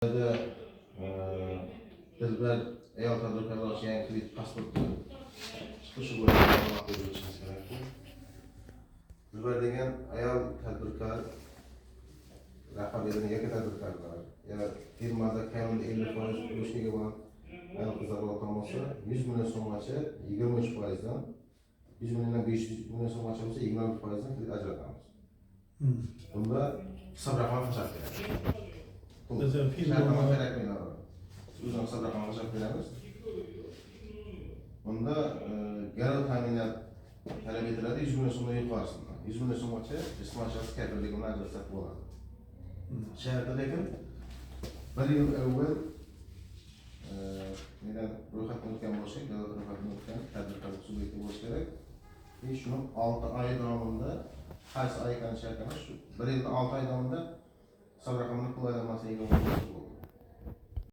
Dilber ayol tadbirkorlar yangi kredit pasporti chiqishi bo'yicha ma'lumot berishimiz kerak. Dilber degan ayol tadbirkor rahbariyatining yakka tadbirkorlar ya firmada kamida 50% ulushga bo'lgan ayol qizlar bo'lsa 100 million so'mgacha 23%dan 100 milliondan 500 million so'mgacha bo'lsa 26%dan kredit ajratamiz. Bunda hisob raqami hisob beramiz. Bizning firma kerak bo'ladi. O'zimiz hisob raqami hisob beramiz. Bunda garov ta'minot talab etiladi 100 million so'mdan yuqorisidan. 100 million so'mgacha jismoniy shaxs kafilligini ajratsak bo'ladi. Sharti lekin 1 yil avval ro'yxatdan o'tgan bo'lsak, davlat ro'yxatidan o'tgan tadbirkor subyekti bo'lishi kerak. Shuni 6 oy davomida qaysi oy ekani shartnoma shu 1 yilda 6 oy davomida hisob raqamini pul aylanmasiga ega bo'ladi.